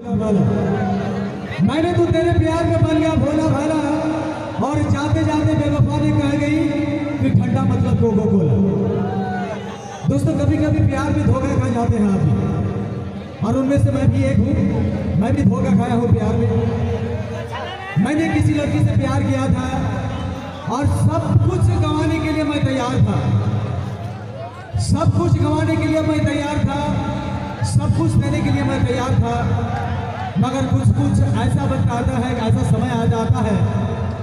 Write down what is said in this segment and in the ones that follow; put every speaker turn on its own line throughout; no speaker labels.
मैंने तो तेरे प्यार में बन गया भोला भाला, और जाते जाते बेवफा ने कह गई कि ठंडा मतलब कोको कोला। दोस्तों, कभी कभी प्यार में धोखा खा जाते हैं आप भी, और उनमें से मैं भी एक हूँ। मैं भी धोखा खाया हूँ प्यार में। मैंने किसी लड़की से प्यार किया था और सब कुछ गंवाने के लिए मैं तैयार था। सब कुछ गंवाने के लिए मैं तैयार था, सब कुछ देने के लिए मैं तैयार था, मगर कुछ कुछ ऐसा वक्त आता है, ऐसा समय आ जाता है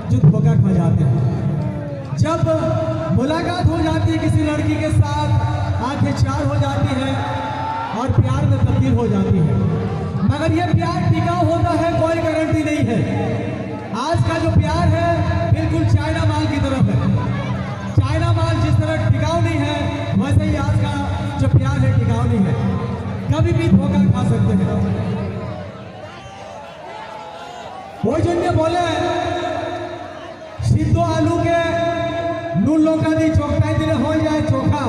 जो धोखा खा जाते हैं। जब मुलाकात हो जाती है किसी लड़की के साथ, आंखें चार हो जाती हैं और प्यार में तब्दील हो जाती है, मगर यह प्यार टिकाऊ होता है कोई गारंटी नहीं है। आज का जो प्यार है बिल्कुल चाइना माल की तरफ है। चाइना माल जिस तरह टिकाऊ नहीं है, वैसे ही आज का जो प्यार है टिकाऊ नहीं है, कभी भी धोखा खा सकते हैं। वो जन बोले सिद्धो आलू के নুন লঙ্কা দিয়ে চোখটাই দিলে হয়ে যায় চোখা,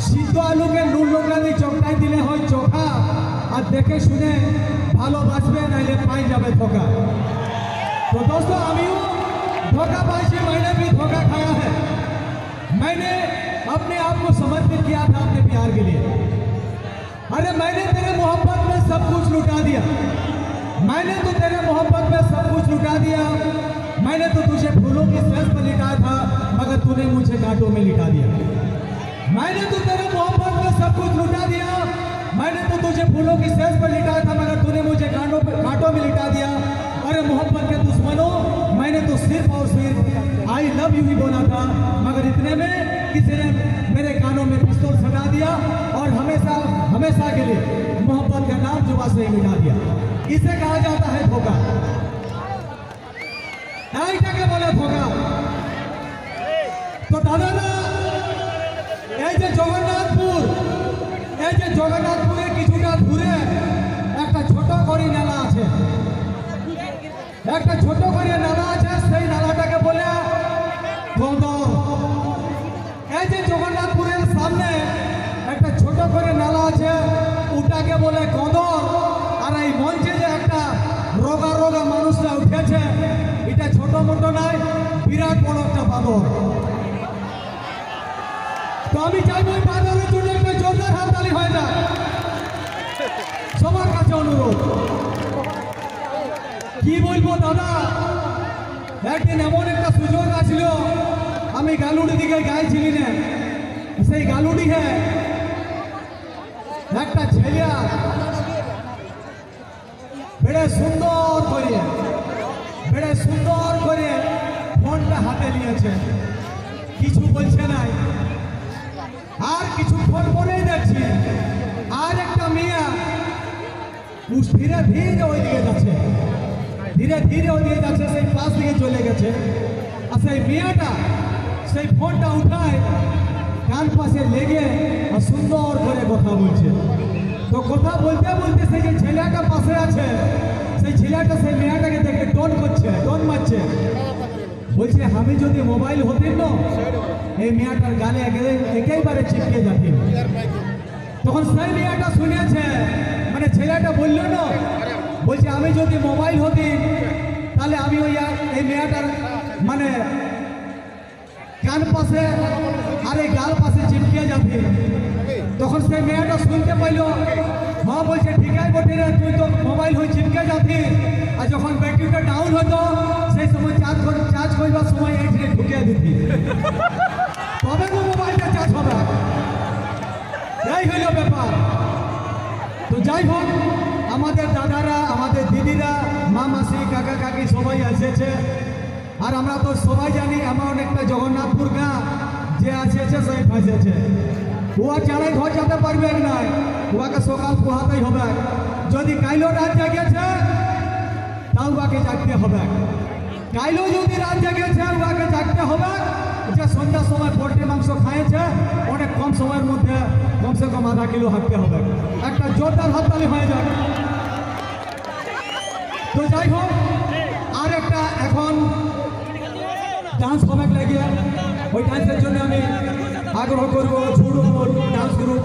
সিদ্ধ আলুকে নুন লঙ্কা দিয়ে চোখটাই দিলে হয় চোখা, আর দেখে শুনে ভালোবাসবে নাইলে পাই যাবে ধোকা। तो दोस्तों, अमियों धोखा पाई, मैंने भी धोखा खाया है। मैंने अपने आप को समर्पित किया था अपने प्यार के लिए। अरे मैंने तेरे मोहब्बत में सब कुछ लुटा दिया, मैंने तो तेरे मोहब्बत में सब कुछ लुटा दिया। मैंने तो तुझे फूलों की सेज पर लिटाया था, मगर तूने मुझे कांटों में लिटा दिया। मैंने तो तेरे मोहब्बत में सब कुछ लुटा दिया, मैंने तो तुझे फूलों की सेज पर लिटाया था, मगर तूने मुझे कांटों में लिटा दिया। अरे मोहब्बत के दुश्मनों, मैंने तो सिर्फ और सिर्फ आई लव यू ही बोला था, मगर इतने में किसी ने मेरे कानों में पिस्तौल सटा दिया और हमेशा हमेशा के लिए मोहब्बत का नाम जुबान से ही मिटा दिया। इसे कहा जाता है धोखा। এইটাকে বলে ধোকা। তো দাদারা, এই যে জগন্নাথপুরের কিছুটা দূরে একটা ছোট করে নালা আছে, একটা ছোট করে নালা আছে, সেই নালাটাকে বলে গন্দর। এই যে জগন্নাথপুরের সামনে একটা ছোট করে নালা আছে, ওটাকে বলে গন্দর। আর এই মঞ্চে যে একটা রোগা রোগা মানুষটা উঠেছে, এটা ছোট মোটো নয়, বিরাট বড় একটা বাদর। তো আমি চাইবো এই বাদরের জন্য একটা জোরদার হাততালি হয়ে যায়। সবার কাছে অনুরোধ। কি বলবো দাদা, একদিন এমন একটা সুযোগ আসছিল, আমি গালুড়ি দিকে গাইছিলি না, সেই গালুড়ি একটা ছেলে বেড়ে সুন্দর করে ফোনটা হাতে নিয়েছে, কিছু বলছে নাই। আর কিছুক্ষণ পরেই দেখছি আর একটা মেয়ে ধীরে ধীরে ওইদিকে যাচ্ছে, সেই পাশ দিকে চলে গেছে। আর সেই মেয়েটা সেই ফোনটা উঠায় কান পাশে লেগে আর সুন্দর করে কথা বলছে। তো কথা বলতে বলতে সেই যে ছেলেটা পাশে আছে, সেই ছেলেটা সেই মেয়েটাকে দেখে টোন মারছে, বলছে আমি যদি মোবাইল হতেন না, এই মেয়েটার গালে একেবারে চিপকে যেতেন। তখন সেই মেয়েটা শুনেছে, মানে ছেলেটা বললো না, বলছে আমি যদি মোবাইল হতি তাহলে আমি এই মেয়েটার মানে কান পাশে আর এই গাল পাশে চিপকে যেতেন। তখন সেই মেয়েটা শুনতে পাইল, হ্যাঁ বলছে ঠিকই বটে রে, তুই তো মোবাইল হয়ে চিপকে যাবি, আর যখন ব্যাটারিটা ডাউন হতো সেই সময় চার্জ করবার সময় এইখানে ঢুকিয়ে দিতি, তবে তো মোবাইলটা চার্জ হবে। এই হইল ব্যাপার। তো যাই হোক, আমাদের দাদারা, আমাদের দিদিরা, মা মাসি, কাকা কাকি সবাই এসেছে। আর আমরা তো সবাই জানি এমন একটা জগন্নাথপুর গাঁ যে এসেছে সেই ফাঁসেছে। ওয়া চালাই ঘর যেতে পারবে না, ওয়াকে সকাল পোহাতেই হবে। যদি কাইলো রাত জেগেছে তাও ওয়াকে জাগতে হবে। কাইলো যদি রাত জেগেছে ওয়াকে জাগতে হবে। যে সন্ধ্যার সময় পোল্ট্রি মাংস খাইছে, অনেক কম সময়ের মধ্যে কমসে কম আধা কিলো হাঁটতে হবে। একটা জোরদার হাততালি হয়ে যাবে। তো যাই হোক, আর একটা এখন ডান্স হবে লাগিয়ে, ওই ডান্সের জন্য আমি আগ্রহ করবো, ছোট ডান্স গ্রুপ